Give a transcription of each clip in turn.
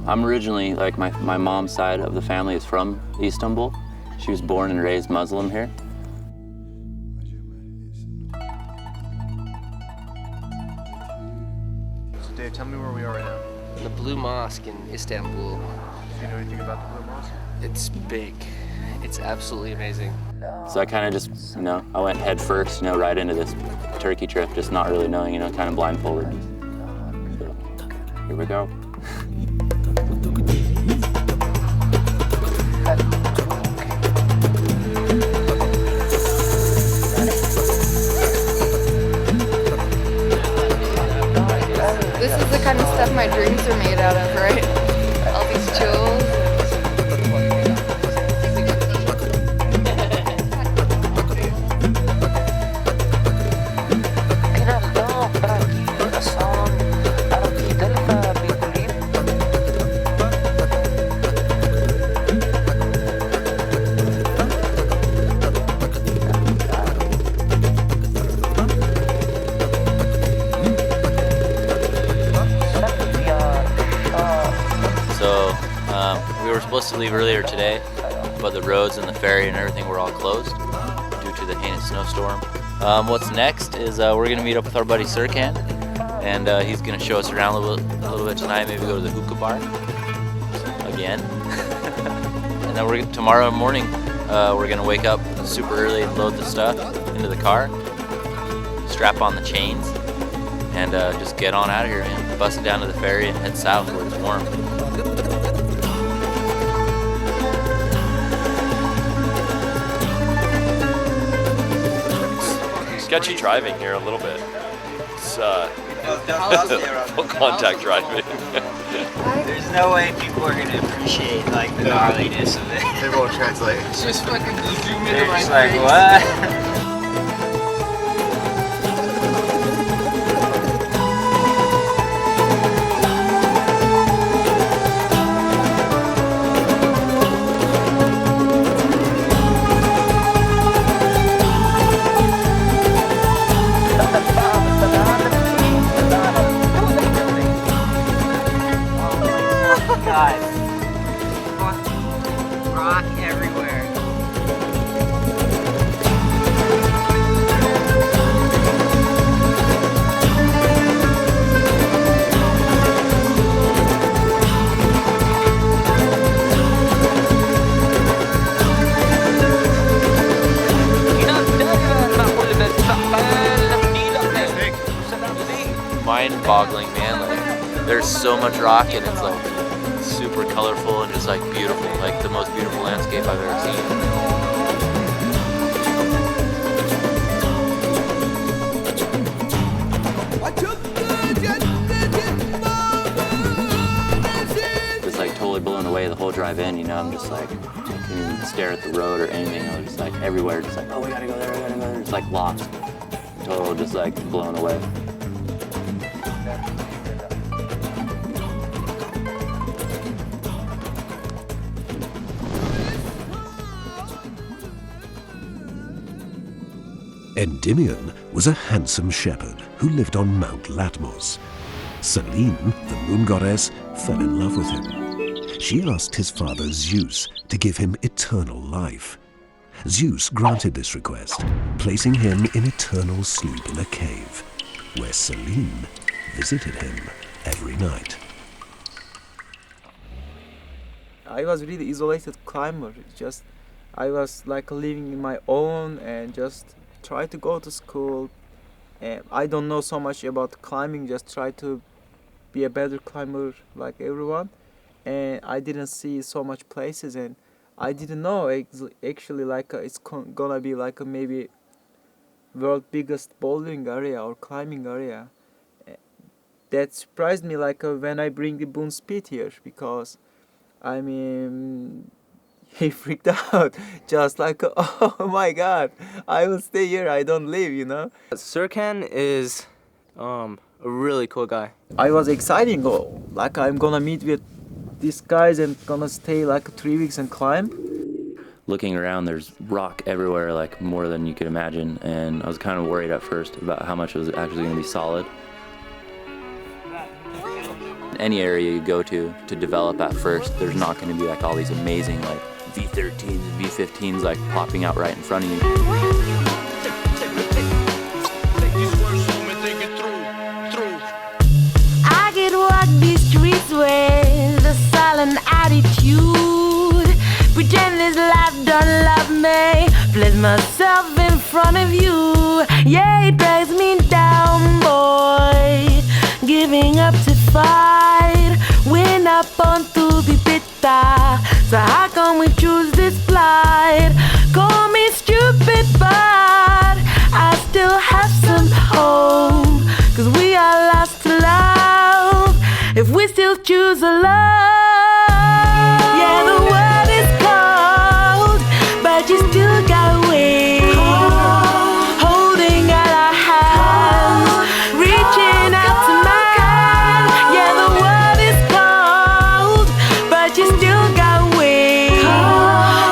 I'm originally, like my mom's side of the family is from Istanbul. She was born and raised Muslim here. So Dave, tell me where we are right now. The Blue Mosque in Istanbul. Do you know anything about the Blue Mosque? It's big. It's absolutely amazing. So I kind of just, I went head first, right into this Turkey trip, just not really knowing, kind of blindfolded. So, here we go. This is the kind of stuff my dreams are made out of, right? All these jewels. We were supposed to leave earlier today, but the roads and the ferry and everything were all closed due to the heinous snowstorm. What's next is we're going to meet up with our buddy Serkan, and he's going to show us around a little bit tonight, maybe go to the hookah bar again. And then tomorrow morning we're going to wake up super early and load the stuff into the car, strap on the chains, and just get on out of here, man. Bust it down to the ferry and head south where it's warm. Sketchy driving here a little bit. It's full contact driving. There's no way people are gonna appreciate like the gnarliness of it. They won't translate. It's just fucking zoom into They're my just like, face. what? God. Rock everywhere. Mind-boggling, man. Like, there's so much rock and it's like super colorful and just like beautiful, like the most beautiful landscape I've ever seen. Just like totally blown away the whole drive in, I'm just like, I couldn't even stare at the road or anything. I was just like everywhere, just like, oh, we gotta go there, we gotta go there. It's like lost. Total, just like blown away. Endymion was a handsome shepherd who lived on Mount Latmos. Selene, the moon goddess, fell in love with him. She asked his father Zeus to give him eternal life. Zeus granted this request, placing him in eternal sleep in a cave, where Selene visited him every night. I was really isolated climber. I was like living in my own and just try to go to school. And I don't know so much about climbing, just try to be a better climber like everyone. And I didn't see so much places, and I didn't know actually like it's gonna be like a maybe world biggest bouldering area or climbing area. That surprised me like when I bring the Boon Speed here, because I mean he freaked out, just like, oh my god, I will stay here, I don't leave, Serkan is a really cool guy. I was excited, like I'm gonna meet with these guys and gonna stay like 3 weeks and climb. Looking around, there's rock everywhere, like more than you could imagine, and I was kind of worried at first about how much it was actually going to be solid. Any area you go to develop at first, there's not going to be like all these amazing like V13s and V15s like popping out right in front of you. I get walk these streets with a silent attitude, pretend this life don't love me, place myself in front of you. Yeah, it drags me down, boy, giving up to fight, we're not born to be bitter, so how come we choose this plight? Call me stupid, but I still have some hope, 'cause we are lost to love if we still choose a love. Yeah, the world is cold, but you still got wings, holding out our hands, reaching out to mine. Yeah, the world is cold, but you still got wings.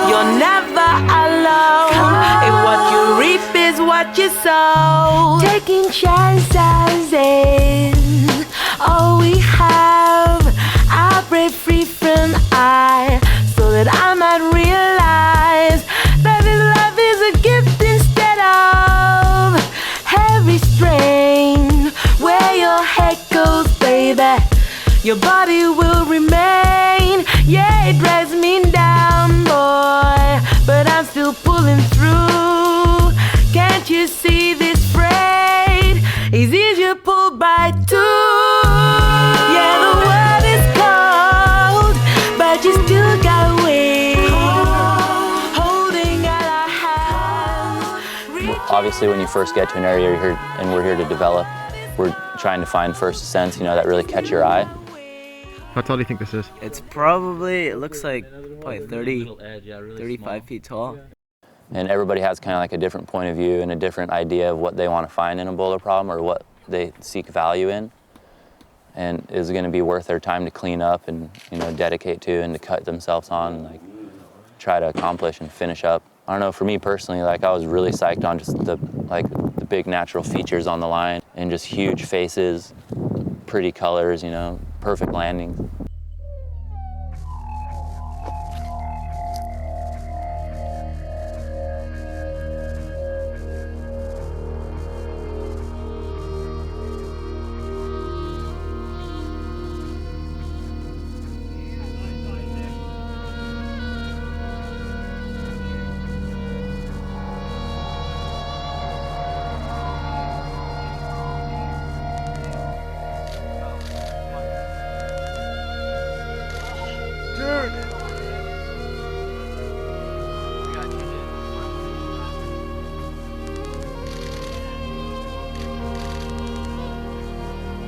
You're never alone, and what you reap is what you sow. Taking chances is all we have. I break free from I, so that I might realize that this life is a gift instead of heavy strain. Where your head goes, baby, your body will remain. Yeah, it drags me down, boy, but I'm still pulling through. Can't you see this freight is easier pulled by two? Yeah, the world is cold, but you still got wings, holding out our hands. Obviously, when you first get to an area we're here to develop, we're trying to find first ascents, you know, that really catch your eye. How tall do you think this is? It's probably, it looks like probably 30, 35 feet tall. And everybody has kind of like a different point of view and a different idea of what they want to find in a boulder problem or what they seek value in. And is it going to be worth their time to clean up and, you know, dedicate to and to cut themselves on and like try to accomplish and finish up. I don't know, for me personally, like I was really psyched on just the big natural features on the line and just huge faces, pretty colors, you know, perfect landings.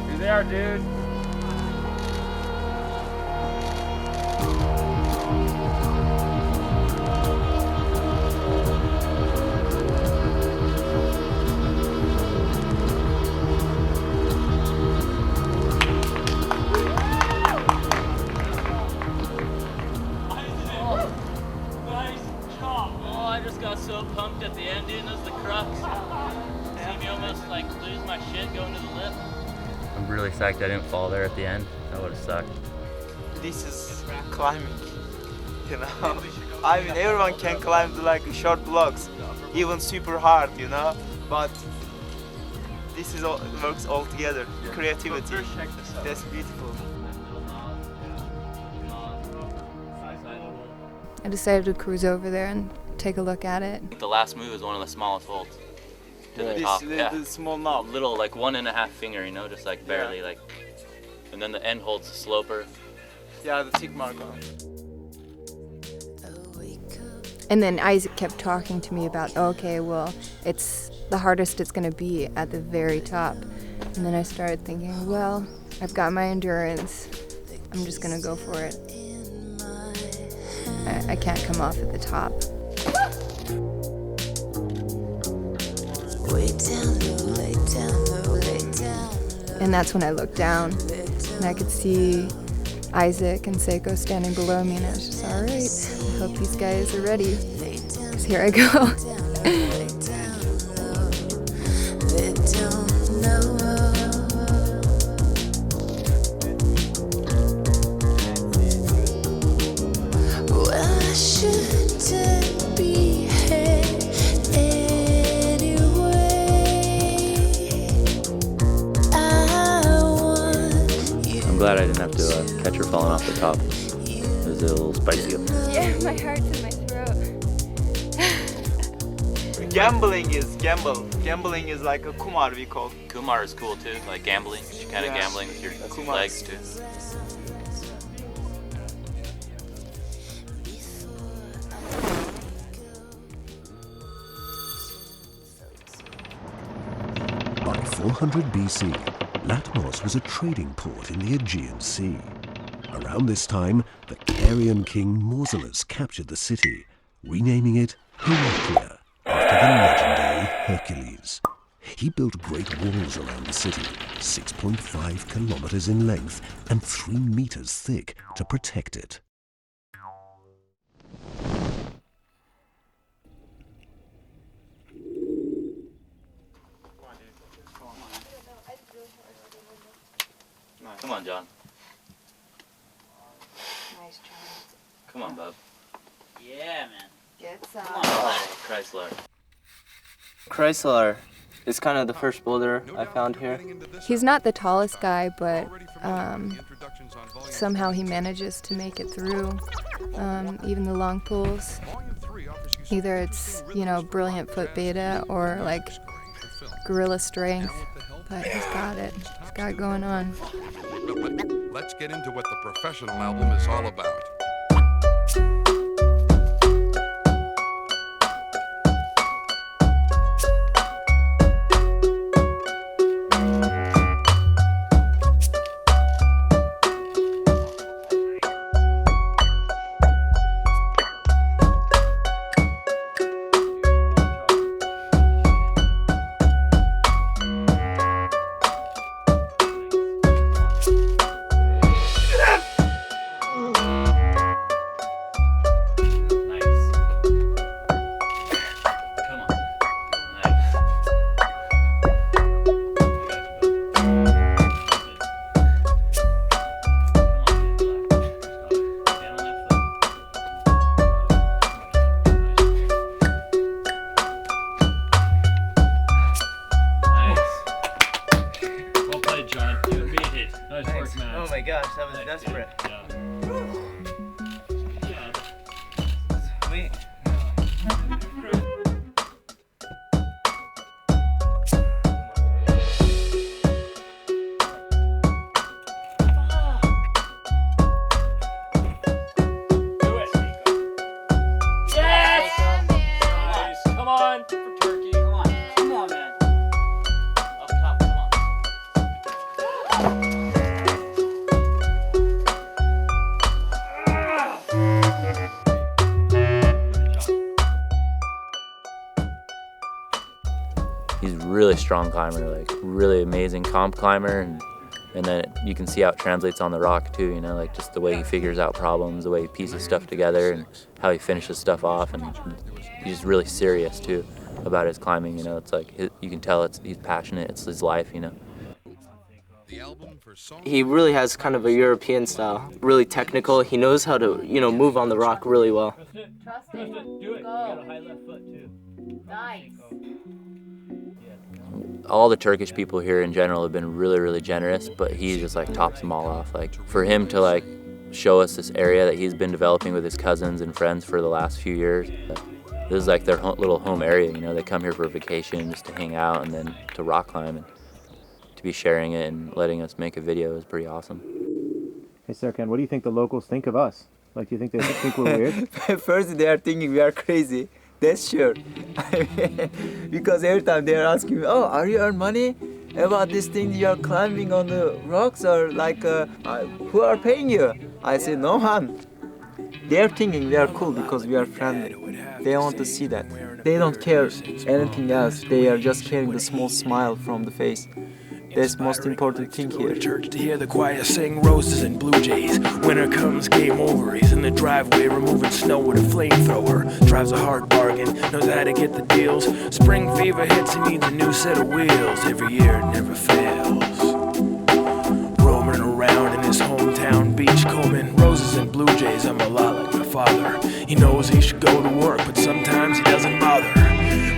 You're there, dude. I just got so pumped at the end, dude. That's the crux. See me almost like lose my shit going to the lip. I'm really psyched I didn't fall there at the end. That would have sucked. This is climbing, you know. I mean, everyone can climb the like short blocks, even super hard, you know. But this is all works all together. Creativity. That's beautiful. I decided to cruise over there and take a look at it. The last move is one of the smallest holds to the This top. little small knob. Little, like 1.5 finger, you know, just like barely, like. And then the end holds the sloper. Yeah, the tick mark on. And then Isaac kept talking to me about, okay, well, it's the hardest it's going to be at the very top. And then I started thinking, well, I've got my endurance. I'm just going to go for it. I can't come off at the top. And that's when I looked down and I could see Isaac and Seiko standing below me, and I was just, all right, I hope these guys are ready, because here I go. catcher falling off the top. It was a little spicy up there. Yeah, my heart's in my throat. Gambling is like a kumar we call. Kumar is cool too, like gambling. You're kind of gambling with your legs too. By 400 BC, Latmos was a trading port in the Aegean Sea. Around this time, the Carian king Mausolus captured the city, renaming it Heraclia, after the legendary Hercules. He built great walls around the city, 6.5 kilometers in length and 3 meters thick, to protect it. Come on, John. Nice try. Come on, bub. Yeah, man. Get some. Oh, Chrysler. Chrysler is kind of the first boulder I found here. He's not the tallest guy, but somehow he manages to make it through even the long pulls. Either it's, brilliant foot beta or like gorilla strength, but he's got it. He's got it going on. Let's get into what the professional album is all about. Oh my gosh, that was desperate. Sweet. He's a really strong climber, like really amazing comp climber, and then you can see how it translates on the rock too, like just the way he figures out problems, the way he pieces stuff together, and how he finishes stuff off, and he's really serious too about his climbing, it's like you can tell he's passionate, it's his life, He really has kind of a European style, really technical. He knows how to, move on the rock really well. Trust it. Do it. Go. You got a high left foot too. Nice. All the Turkish people here in general have been really, really generous, but he just like tops them all off. Like for him to like show us this area that he's been developing with his cousins and friends for the last few years. This is like their little home area, they come here for a vacation just to hang out and then to rock climb, and to be sharing it and letting us make a video is pretty awesome. Hey Serkan, what do you think the locals think of us? Like, do you think they think we're weird? First they are thinking we are crazy. That's sure. Because every time they are asking me, oh, are you earn money about this thing you are climbing on the rocks, or like who are paying you? I say, no, man. They are thinking we are cool because we are friendly. They want to see that. They don't care anything else. They are just caring the small smile from the face. That's the most important thing here. Church to hear the choir sing roses and blue jays. Winter comes, game over. He's in the driveway removing snow with a flamethrower. Drives a hard bargain, knows how to get the deals. Spring fever hits, he needs a new set of wheels. Every year it never fails. Roaming around in his hometown beach, combing roses and blue jays. I'm a lot like my father. He knows he should go to work, but sometimes he doesn't bother.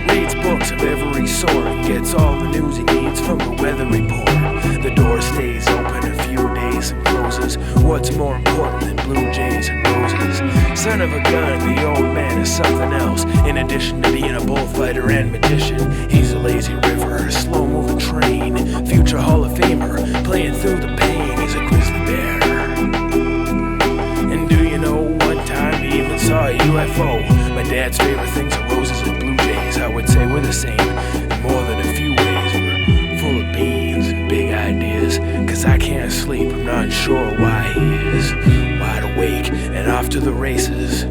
Reads books of every sort, gets all the news he needs from the weather report. The door stays open a few days gas and closes. What's more important than blue jays and roses? Son of a gun, the old man is something else. In addition to being a bullfighter and magician, he's a lazy river, a slow-moving train, future Hall of Famer, playing through the pain. He's a grizzly bear. And do you know one time he even saw a UFO? My dad's favorite things are roses and blue jays. I would say we're the same in more than a few ways. We're full of beans and big ideas. Cause I can't sleep, I'm not sure why he is. Wide awake and off to the races,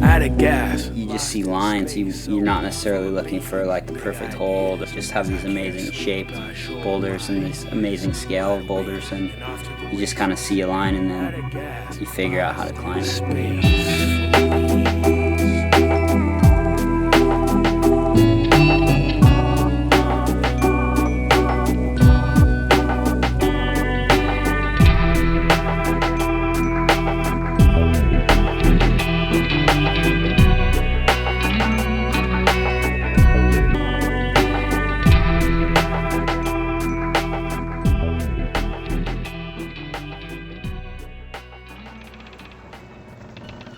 out of gas. You just see lines, you're not necessarily looking for like the perfect hole. Just have these amazing shaped boulders and this amazing scale of boulders, and you just kind of see a line and then you figure out how to climb it.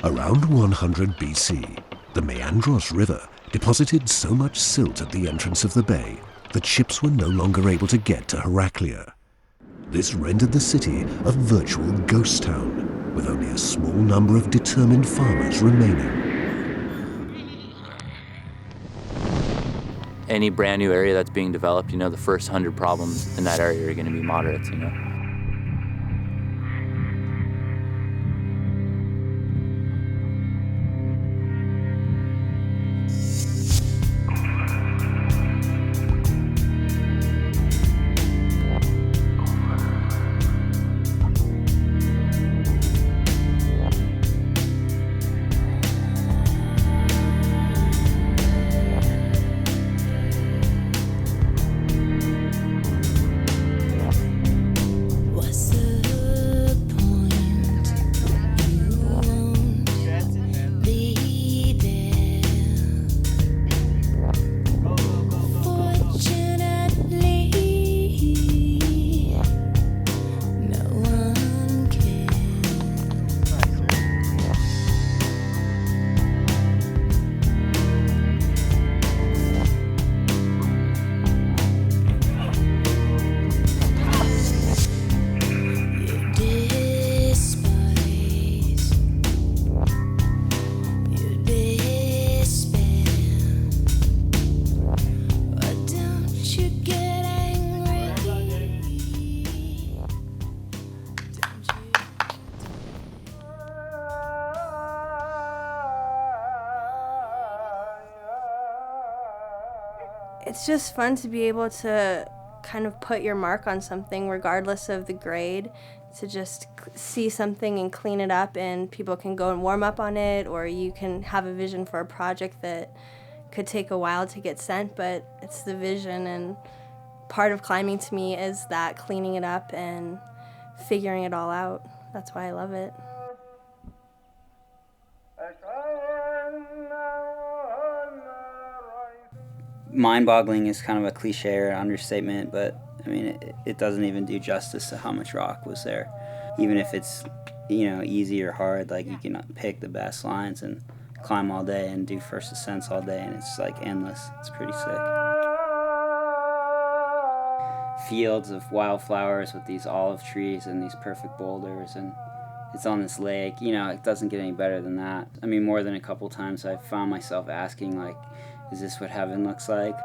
Around 100 BC, the Meandros River deposited so much silt at the entrance of the bay that ships were no longer able to get to Heraclia. This rendered the city a virtual ghost town, with only a small number of determined farmers remaining. Any brand new area that's being developed, the first 100 problems in that area are going to be moderates, It's just fun to be able to kind of put your mark on something regardless of the grade, to just see something and clean it up, and people can go and warm up on it, or you can have a vision for a project that could take a while to get sent, but it's the vision, and part of climbing to me is that cleaning it up and figuring it all out. That's why I love it. Mind-boggling is kind of a cliche or understatement, but I mean, it doesn't even do justice to how much rock was there. Even if it's, easy or hard, like you can pick the best lines and climb all day and do first ascents all day, and it's like endless. It's pretty sick. Fields of wildflowers with these olive trees and these perfect boulders, and it's on this lake. It doesn't get any better than that. I mean, more than a couple times I've found myself asking, like, is this what heaven looks like?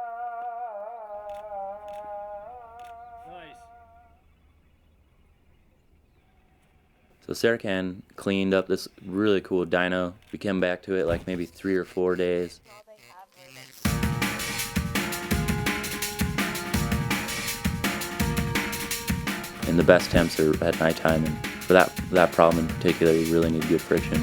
So Serkan cleaned up this really cool dyno. We came back to it like maybe 3 or 4 days. And the best temps are at nighttime, and for that problem in particular, you really need good friction.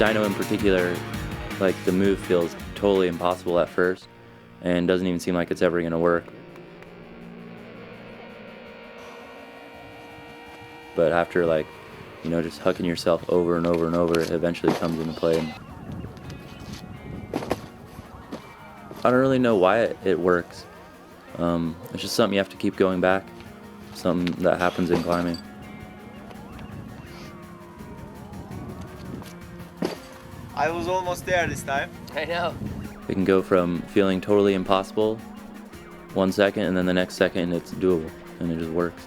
dyno in particular, like the move feels totally impossible at first and doesn't even seem like it's ever gonna work. But after like, you know, just hucking yourself over and over and over, it eventually comes into play. I don't really know why it works. It's just something you have to keep going back, something that happens in climbing. I was almost there this time. I know. It can go from feeling totally impossible 1 second, and then the next second it's doable, and it just works.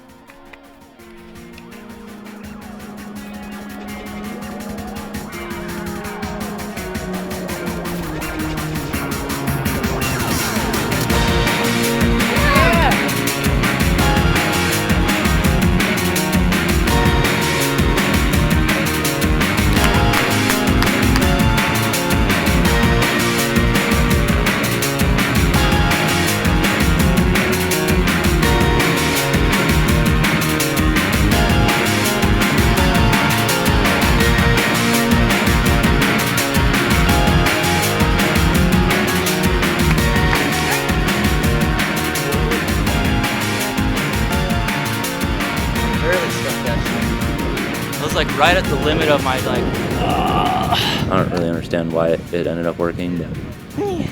Like right at the limit of my like. I don't really understand why it ended up working, but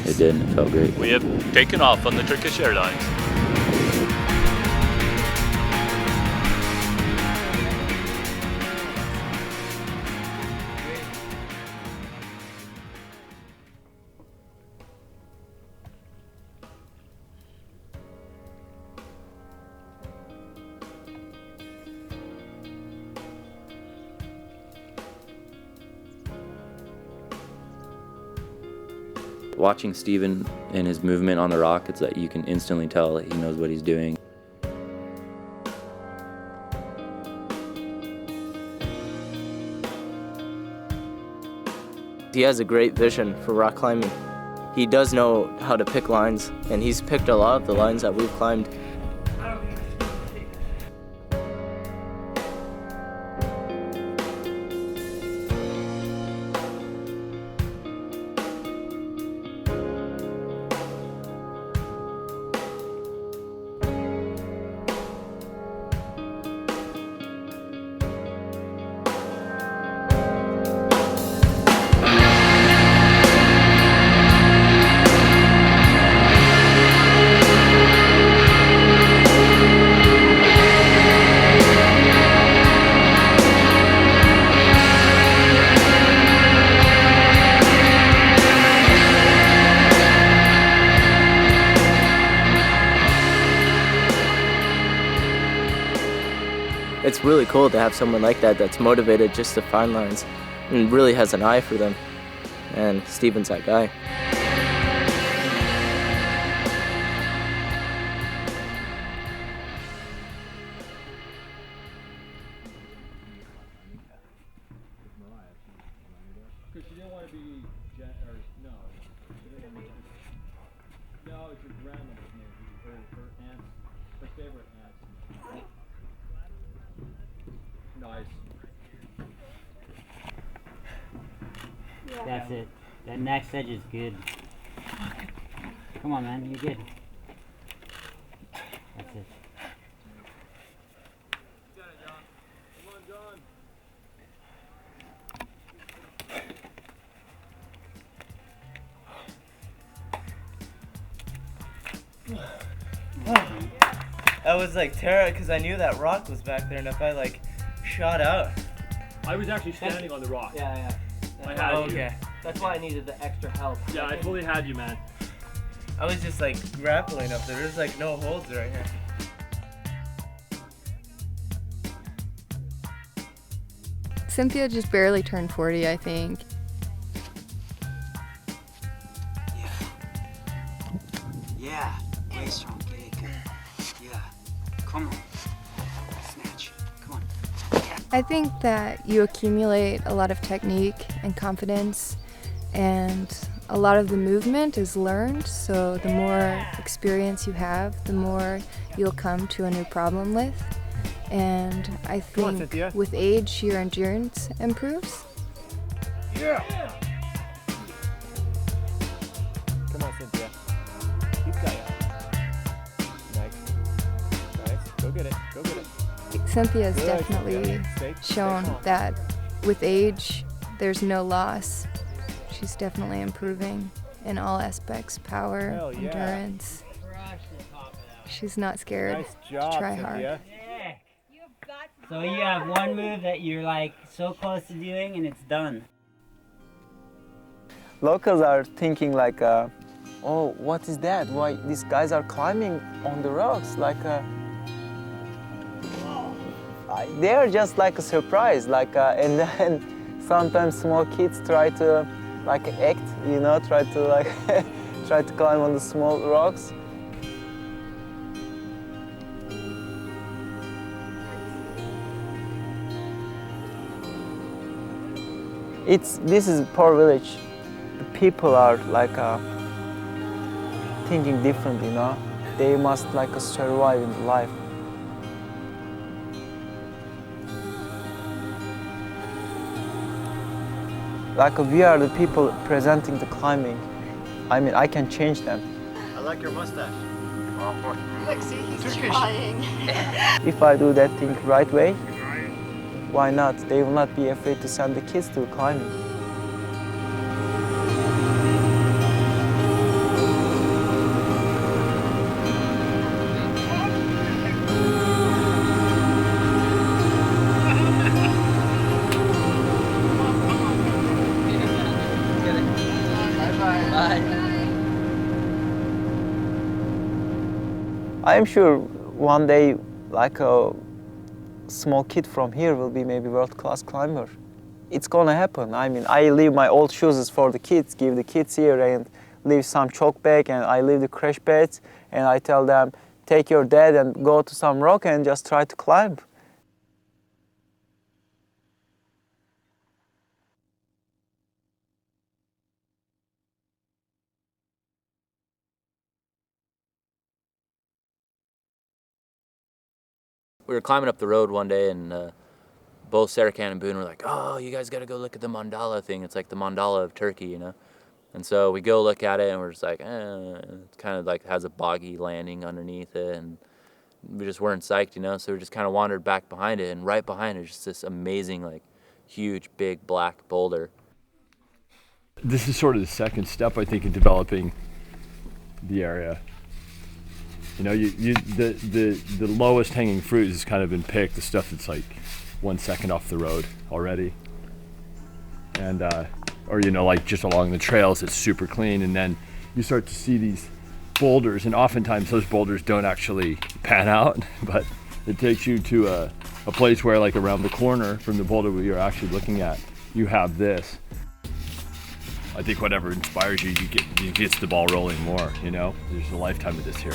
it did, and it felt great. We have taken off on the Turkish Airlines. Watching Steven and his movement on the rock, it's that you can instantly tell that he knows what he's doing. He has a great vision for rock climbing. He does know how to pick lines, and he's picked a lot of the lines that we've climbed. It's really cool to have someone like that that's motivated just to find lines and really has an eye for them. And Steven's that guy. Because she didn't want to be, no, it's your grandmother's name, her aunt, her favorite aunt. Nice. That's it. That next edge is good. Come on, man, you're good. That's it. I was like terror because I knew that rock was back there, and if I like shot out. I was actually standing on the rock. Yeah. I had you. Okay. That's why I needed the extra help. Yeah, I fully had you, man. I was just like grappling up there. There's like no holds right here. Cynthia just barely turned 40, I think. Yeah. Way strong. Good. Yeah. Come on. Snatch. Come on. I think that you accumulate a lot of technique and confidence, and a lot of the movement is learned, so the more experience you have, the more you'll come to a new problem with. And I think with age, your endurance improves. Yeah. Come on, Cynthia. Keep going. Nice. Go get it. Go get it. Cynthia's Good, definitely Cynthia. Stay shown calm. that with age, there's no loss. She's definitely improving in all aspects, power, Hell yeah. endurance. She's not scared Nice job, to try Cynthia. hard. So you have one move that you're like so close to doing and it's done. Locals are thinking like, oh, what is that? Why these guys are climbing on the rocks? Like, they are just like a surprise. Like, and then sometimes small kids try to like act, you know, try to like try to climb on the small rocks. This is a poor village. The people are like thinking different, you know. They must like survive in life. Like we are the people presenting the climbing. I mean, I can change them. I like your mustache. Look, see, he's trying. If I do that thing right way, why not? They will not be afraid to send the kids to climbing. I am sure one day, like a small kid from here will be maybe world-class climber. It's gonna happen. I mean, I leave my old shoes for the kids, give the kids here and leave some chalk bag, and I leave the crash pads, and I tell them, take your dad and go to some rock and just try to climb. We were climbing up the road one day, and both Serkan and Boone were like, oh, you guys got to go look at the mandala thing. It's like the mandala of Turkey, you know? And so we go look at it, and we're just like, it kind of like has a boggy landing underneath it, and we just weren't psyched, you know? So we just kind of wandered back behind it, and right behind it is just this amazing, like, huge, big, black boulder. This is sort of the second step, I think, in developing the area. You know, the lowest hanging fruit has kind of been picked, the stuff that's like 1 second off the road already. And, or, you know, like just along the trails, it's super clean. And then you start to see these boulders, and oftentimes those boulders don't actually pan out, but it takes you to a place where, like, around the corner from the boulder we are actually looking at, you have this. I think whatever inspires you, you gets the ball rolling more, you know? There's a lifetime of this here.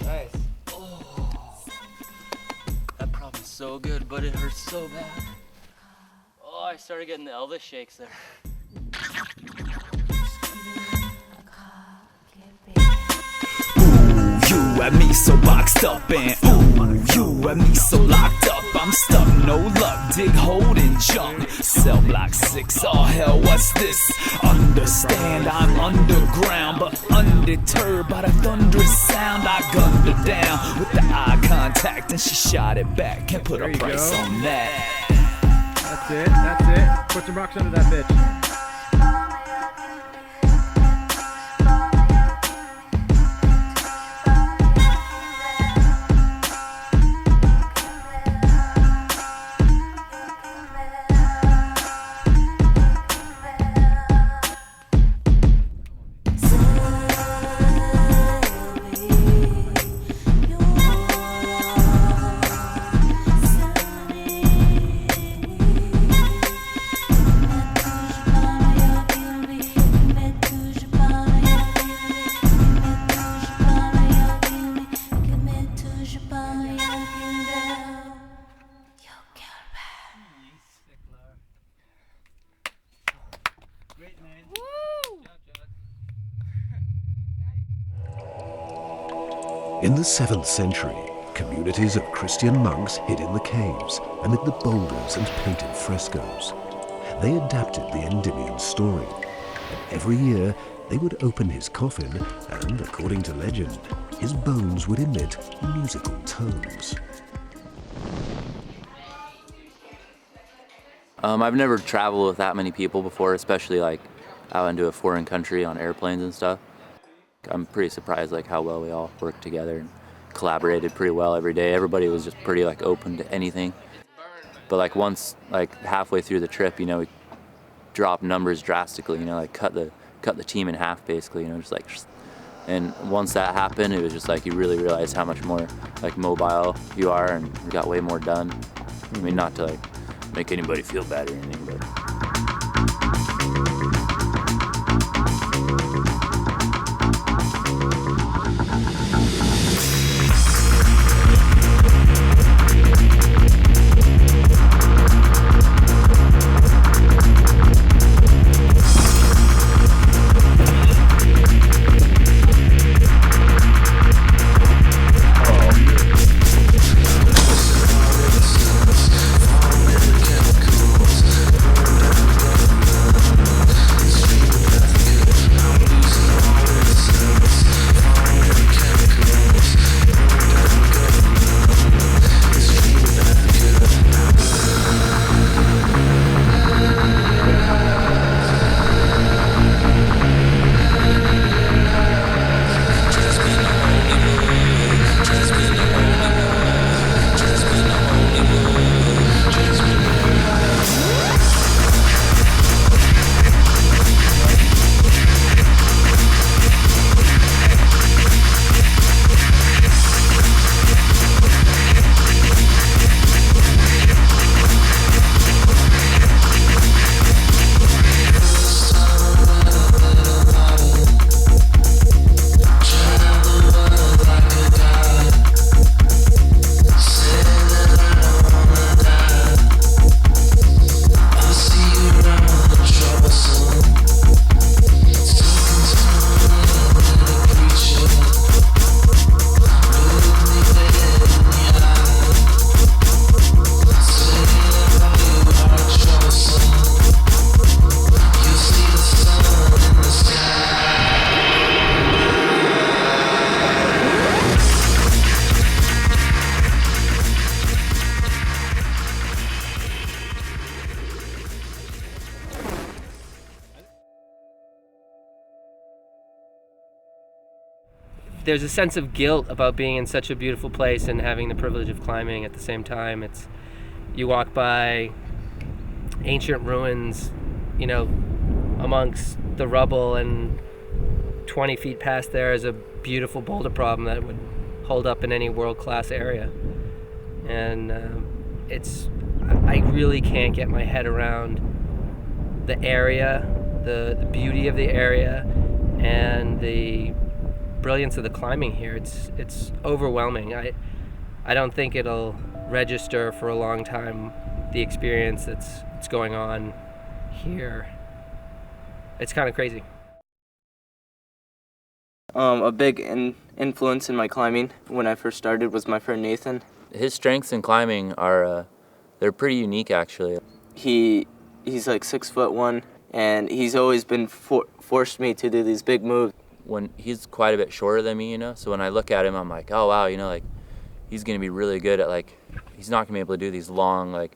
Nice. That prop is so good, but it hurts so bad. Oh, I started getting the Elvis shakes there. You and me so boxed up, and ooh, You and me so locked up, I'm stuck, no luck. Dig, hold, and jump. Cell block 6, oh hell, what's this? Understand I'm underground, but undeterred by the thunderous sound. I gunned her down with the eye contact, and she shot it back. Can't put a price on that. That's it, that's it. Put some rocks under that bitch. In the 7th century, communities of Christian monks hid in the caves amid the boulders and painted frescoes. They adapted the Endymion story, and every year they would open his coffin and, according to legend, his bones would emit musical tones. I've never traveled with that many people before, especially like out into a foreign country on airplanes and stuff. I'm pretty surprised like how well we all worked together and collaborated pretty well every day. Everybody was just pretty like open to anything. But like once like halfway through the trip, you know, we dropped numbers drastically, you know, like cut the team in half basically, you know, and once that happened, it was just like you really realize how much more like mobile you are, and we got way more done. I mean, not to like make anybody feel bad or anything, but there's a sense of guilt about being in such a beautiful place and having the privilege of climbing at the same time. You walk by ancient ruins, you know, amongst the rubble, and 20 feet past there is a beautiful boulder problem that would hold up in any world-class area. And I really can't get my head around the area, the beauty of the area, and the brilliance of the climbing here. It's overwhelming. I don't think it'll register for a long time, the experience that's going on here. It's kind of crazy. A big influence in my climbing when I first started was my friend Nathan. His strengths in climbing are, they're pretty unique actually. He's like 6'1", and he's always been forced me to do these big moves. When he's quite a bit shorter than me, you know, so when I look at him, I'm like, oh wow, you know, like he's gonna be really good at like, he's not gonna be able to do these long like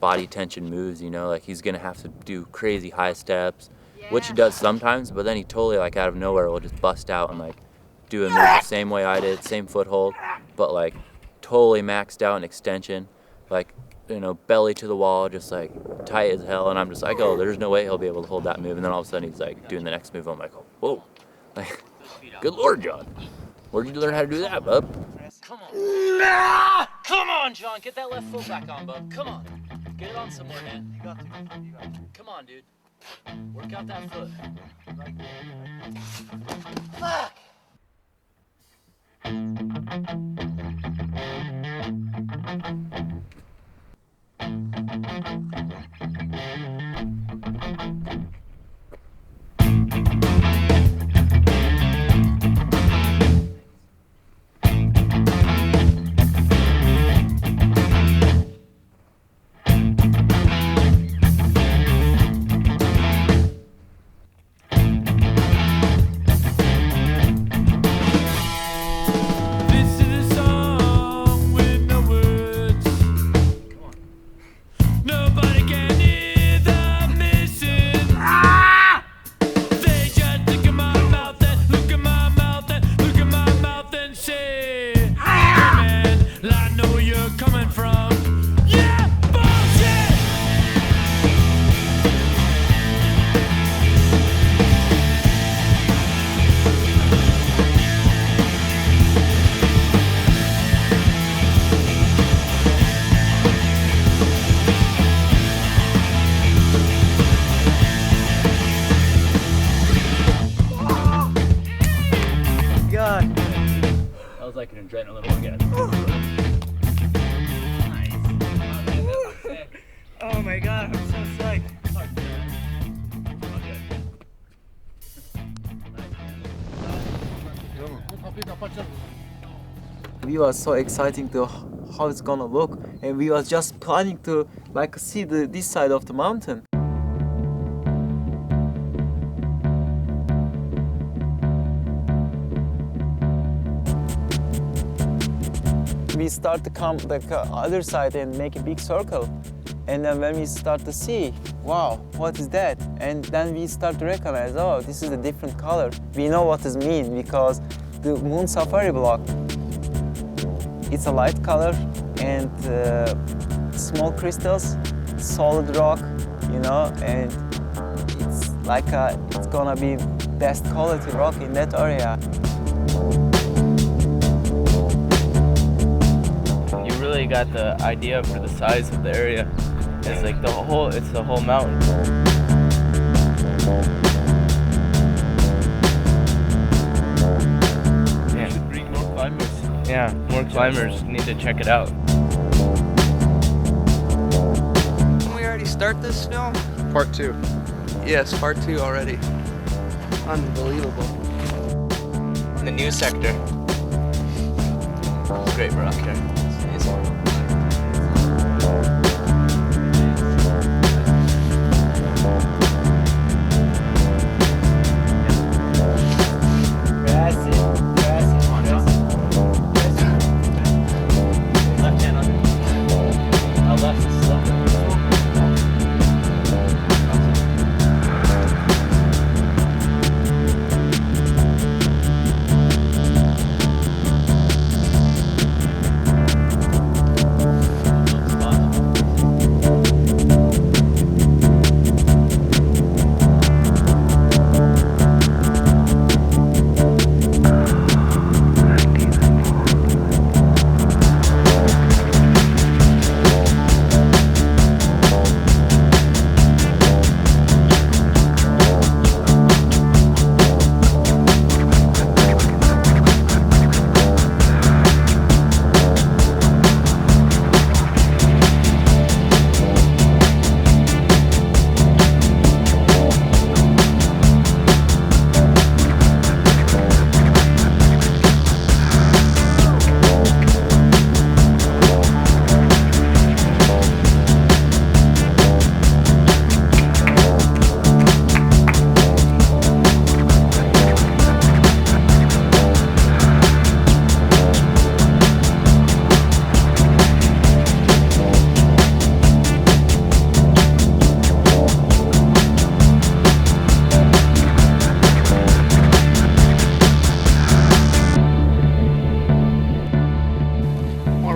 body tension moves, you know, like he's gonna have to do crazy high steps, which he does sometimes, but then he totally like out of nowhere will just bust out and like do a move the same way I did, same foothold, but like totally maxed out in extension, like, you know, belly to the wall, just like tight as hell, and I'm just like, oh, there's no way he'll be able to hold that move, and then all of a sudden he's like doing the next move, I'm like, oh, whoa, like, good Lord, Jon, where'd you learn how to do that, bub? Come on. Nah! Come on, Jon, get that left foot back on, bub, come on. Get it on somewhere, man. You got to. Come on, dude. Work out that foot. Fuck! Like an adrenaline again. Nice. Oh my god, I'm so psyched. We were so exciting to how it's gonna look, and we was just planning to like see this side of the mountain. We start to come the other side and make a big circle, and then when we start to see, wow, what is that? And then we start to recognize, oh, this is a different color. We know what this means because the moon safari block, it's a light color and small crystals, solid rock, you know, and it's like it's gonna be best quality rock in that area. Really got the idea for the size of the area. It's like the whole mountain. Yeah. Should bring more climbers. Yeah, more climbers need to check it out. Can we already start this film? Part 2. Yes, part 2 already. Unbelievable. The new sector. Great rock here.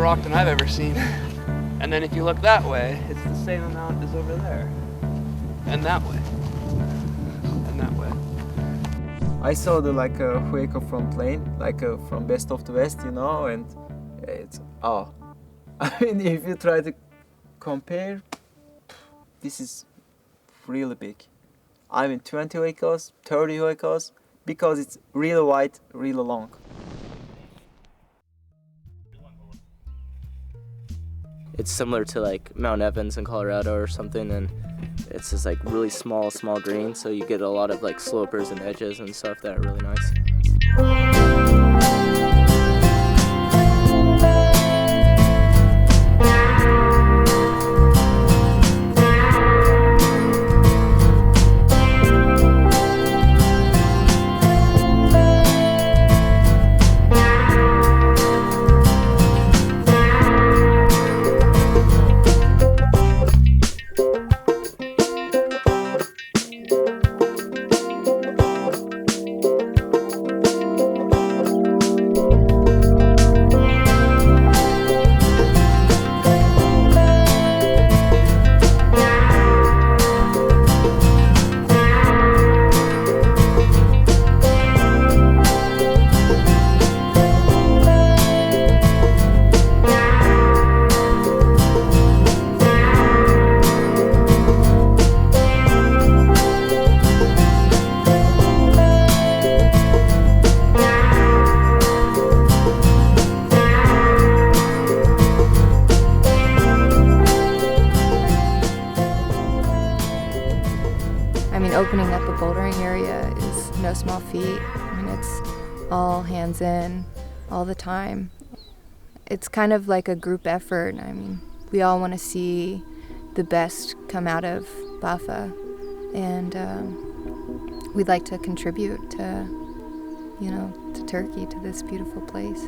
rock than I've ever seen. And then if you look that way, it's the same amount as over there. And that way. And that way. I saw the like a Hueco from plane, like from Best of the West, you know, and it's oh. I mean, if you try to compare, this is really big. I mean, 20 Huecos, 30 Huecos, because it's really wide, really long. It's similar to like Mount Evans in Colorado or something, and it's just like really small green, so you get a lot of like slopers and edges and stuff that are really nice. Opening up a bouldering area is no small feat. I mean, it's all hands in, all the time. It's kind of like a group effort. I mean, we all want to see the best come out of Bafa, and we'd like to contribute to, you know, to Turkey, to this beautiful place.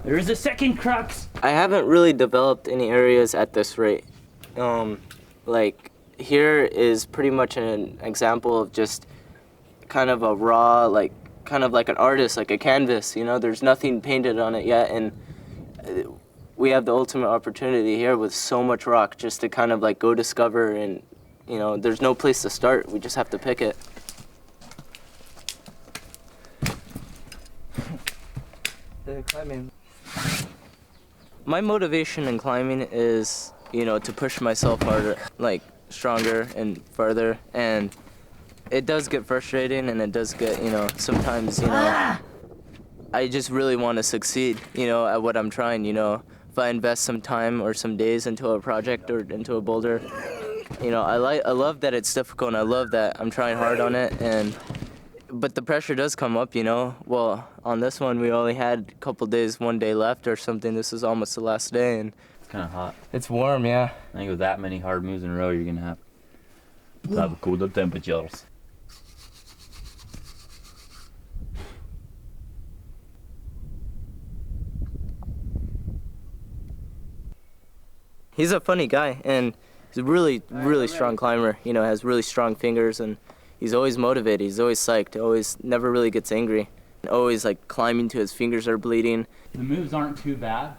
There is a second crux. I haven't really developed any areas at this rate. Like here is pretty much an example of just kind of a raw, like kind of like an artist, like a canvas, you know, there's nothing painted on it yet, and we have the ultimate opportunity here with so much rock just to kind of like go discover, and you know, there's no place to start, we just have to pick it. Climbing. My motivation in climbing is, you know, to push myself harder, like stronger and farther, and it does get frustrating, and it does get, you know, sometimes, you know, I just really want to succeed, you know, at what I'm trying, you know. If I invest some time or some days into a project or into a boulder, you know, I love that it's difficult, and I love that I'm trying hard on it, but the pressure does come up, you know. Well, on this one, we only had a couple days, 1 day left or something. This is almost the last day, and it's kind of hot. It's warm, yeah. I think with that many hard moves in a row, you're gonna have cool temperatures. He's a funny guy, and he's a really, really strong climber. You know, has really strong fingers, and he's always motivated. He's always psyched. Always, never really gets angry. Always like climbing till his fingers are bleeding. The moves aren't too bad.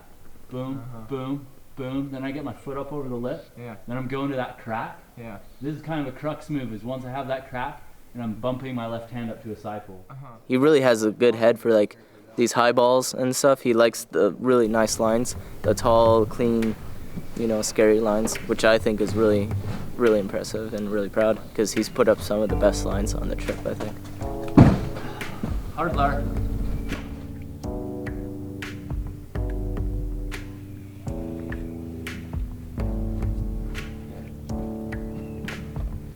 Boom, boom, boom. Then I get my foot up over the lip. Yeah. Then I'm going to that crack. Yeah. This is kind of a crux move. Is once I have that crack, and I'm bumping my left hand up to a side pull. He really has a good head for like these high balls and stuff. He likes the really nice lines, the tall, clean, you know, scary lines, which I think is really, really impressive, and really proud because he's put up some of the best lines on the trip, I think. Hard lar.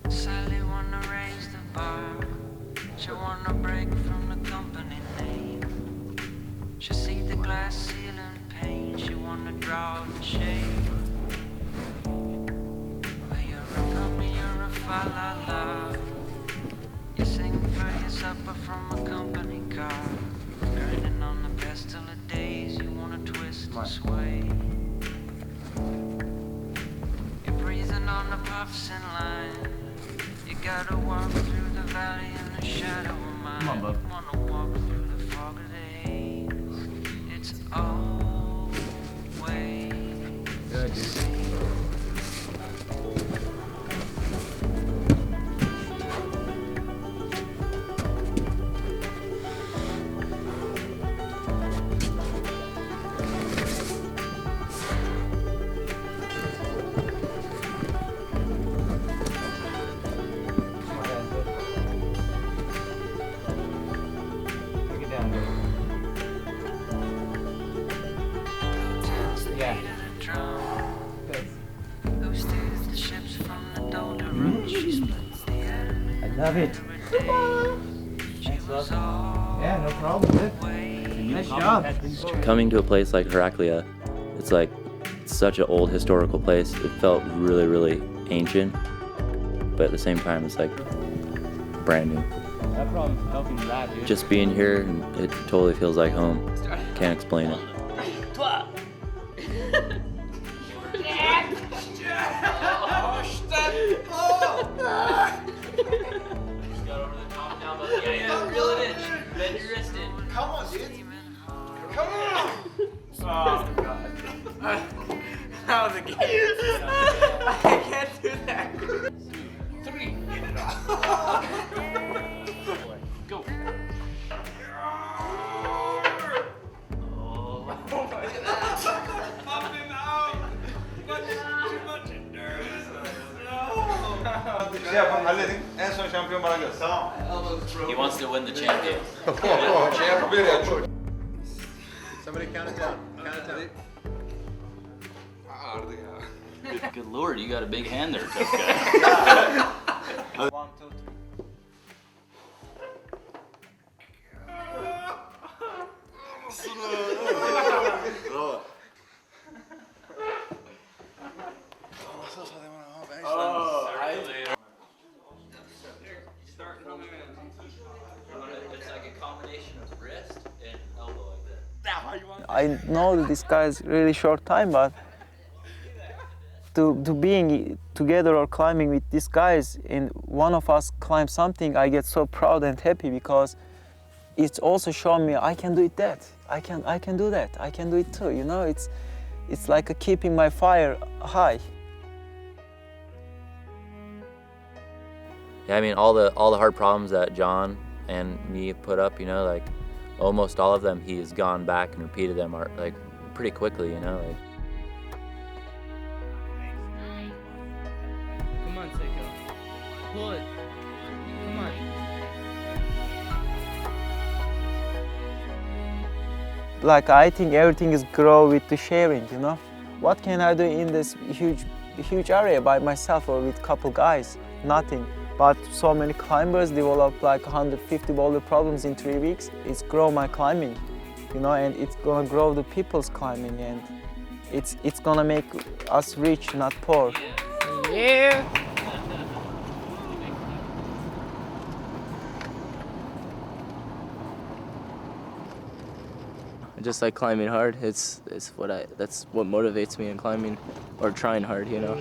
Sally wanna raise the bar. She wanna break from the company name. She see the glass ceiling pane. She wanna draw the shape. Fa-la-la. You sing for your supper from a company car. Grinding on the best of the days. You wanna twist and sway. You're breathing on the puffs in line. You gotta walk through the valley in the shadow of mine. Come on, bub. Wanna walk through the fog of the haze. It's always good, dude. Love it. Thanks, love. Yeah, no problem, dude. Nice job. Coming to a place like Heracleia, it's like such an old historical place. It felt really, really ancient, but at the same time, it's like brand new. That problem's helping that, dude. Just being here, it totally feels like home. Can't explain it. Reel it in. Bend your wrist in. Come on, dude. Come on. Oh, God. That was a game. I can't do that. 3. Get it off. Go. Oh, look at that. Pop him out. Too much endurance. No. Şey yapalım, halledin. En son şampiyon bana gelsin. Tamam. He wants to win the champion. Şey yapabilir ya. Somebody count it down. Count it down. Ağırdı ya. Good lord, you got a big hand there, tough guy. 1, 2, 3. I know that this guy is really short time, but to being together or climbing with these guys and one of us climb something, I get so proud and happy because it's also shown me I can do it that. I can do that. I can do it too. You know, it's like keeping my fire high. Yeah, I mean all the hard problems that John and me put up, you know, like almost all of them he has gone back and repeated them are like pretty quickly, you know, like. Come on, Seiko. Pull it. Come on. Like I think everything is grow with the sharing, you know. What can I do in this huge area by myself or with couple guys? Nothing. But so many climbers develop like 150 boulder problems in 3 weeks. It's grow my climbing, you know, and it's gonna grow the people's climbing, and it's gonna make us rich, not poor. Yeah. I just like climbing hard. That's what motivates me in climbing, or trying hard, you know.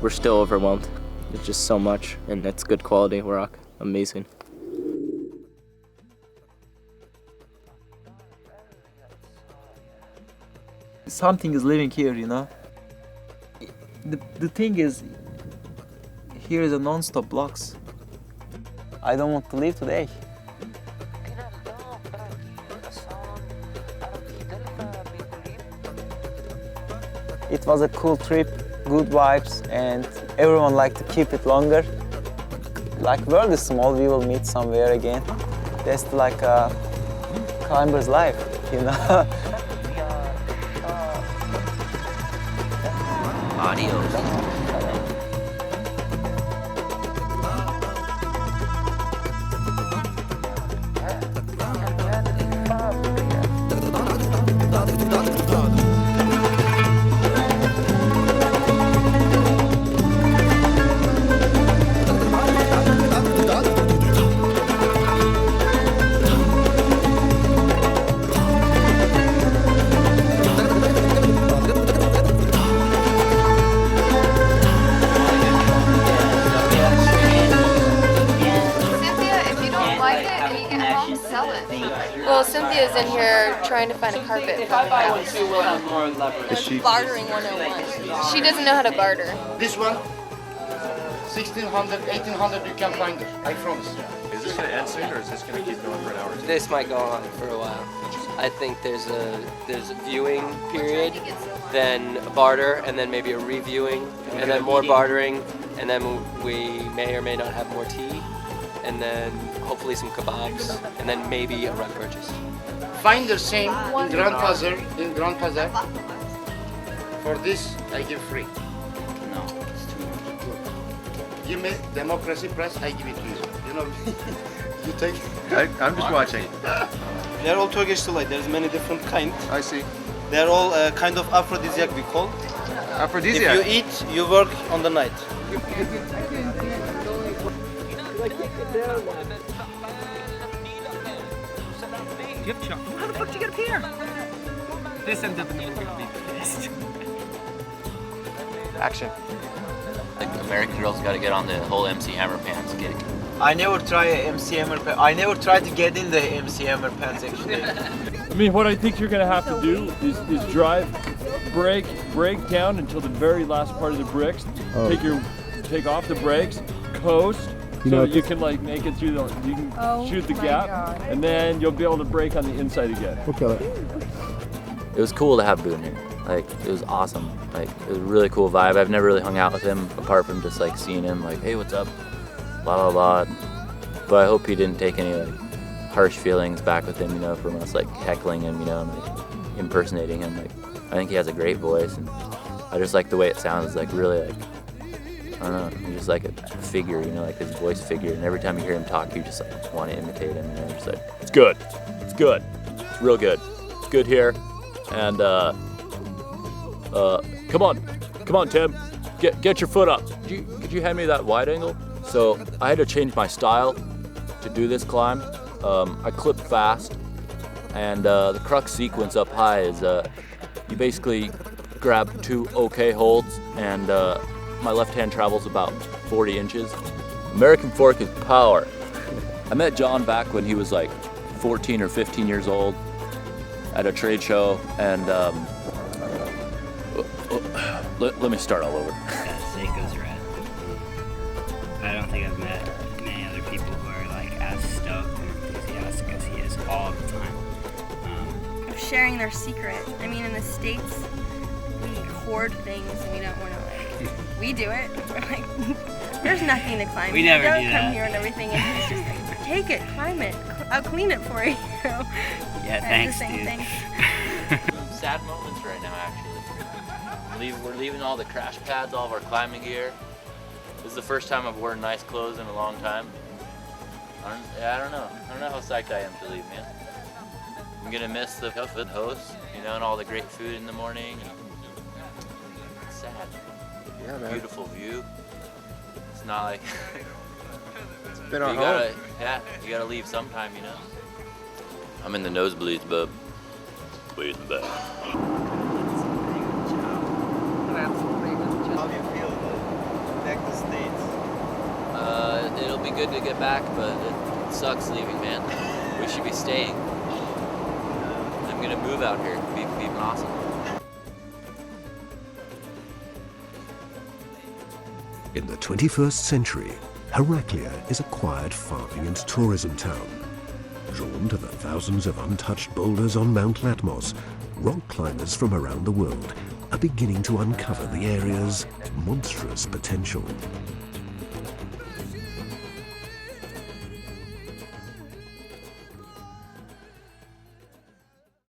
We're still overwhelmed. It's just so much, and it's good quality rock. Amazing. Something is living here, you know. The thing is, here is a non-stop blocks. I don't want to leave today. It was a cool trip, good vibes, and everyone liked to keep it longer. Like, world is small, we will meet somewhere again. That's like a climber's life, you know. Adios. Well, Cynthia's in here trying to find a carpet. If I buy one too, we'll have more leverage. Bartering 101. She doesn't know how to barter. This one? 1600, 1800 you can find it, I promise. Is this going to end soon, or is this going to keep going for an hour or two? This might go on for a while. I think there's a viewing period, then a barter, and then maybe a reviewing, and then more bartering, and then we may or may not have more tea, and then hopefully some kebabs, and then maybe a rug purchase. Find the same in Grand Bazaar, For this, I give free. No, it's too much. Give me democracy price, I give it to you. You know, you take. I'm just watching. They're all Turkish delight. There's many different kinds. I see. They're all kind of aphrodisiac, we call. Aphrodisiac? If you eat, you work on the night. How the fuck did you get up here? This ends up being gonna be pissed. Action. Like American Girl's got to get on the whole MC Hammer Pants gig. I never try MC Hammer Pants. I never tried to get in the MC Hammer Pants actually. I mean, what I think you're going to have to do is drive, brake down until the very last part of the bricks. Oh. Take off the brakes, coast, so you can like make it through the. You can shoot the gap, and then you'll be able to brake on the inside again. We'll kill it. It was cool to have Boone here. Like, it was awesome. Like, it was a really cool vibe. I've never really hung out with him apart from just like seeing him like, hey, what's up? Blah, blah, blah. But I hope he didn't take any like harsh feelings back with him, you know, from us like heckling him, you know, and like impersonating him. Like, I think he has a great voice, and I just like the way it sounds. Like, really, like, I don't know, he's just like a figure, you know, like his voice figure. And every time you hear him talk, you just like want to imitate him. And you're just like, it's good. It's good. It's real good. It's good here. And come on, Tim, get your foot up. Could you hand me that wide angle? So I had to change my style to do this climb. I clip fast, and the crux sequence up high is you basically grab 2 okay holds, and my left hand travels about 40 inches. American fork is power. I met Jon back when he was like 14 or 15 years old at a trade show, and let me start all over. Yeah, Seiko's red. I don't think I've met many other people who are like as stoked and enthusiastic as he is all the time. Of sharing their secret. I mean, in the States, we hoard things and we don't want to like. We do it. We're like, there's nothing to climb. We never don't do come that. here and everything. And he's just like, take it, climb it. I'll clean it for you. Yeah, thanks, the same dude. thing. Sad moments right now, actually. We're leaving all the crash pads, all of our climbing gear. This is the first time I've worn nice clothes in a long time. I don't know. I don't know how psyched I am to leave, man. I'm gonna miss the good hosts, you know, and all the great food in the morning. And it's sad. Yeah, man. Beautiful view. It's not like It's been our you home. you gotta leave sometime, you know. I'm in the nosebleeds, bub. Way in the back. How do you feel back to States? It'll be good to get back, but it sucks leaving, man. We should be staying. I'm gonna move out here. It'd be awesome. In the 21st century, Heracleia is a quiet farming and tourism town. Drawn to the thousands of untouched boulders on Mount Latmos, rock climbers from around the world are beginning to uncover the area's monstrous potential.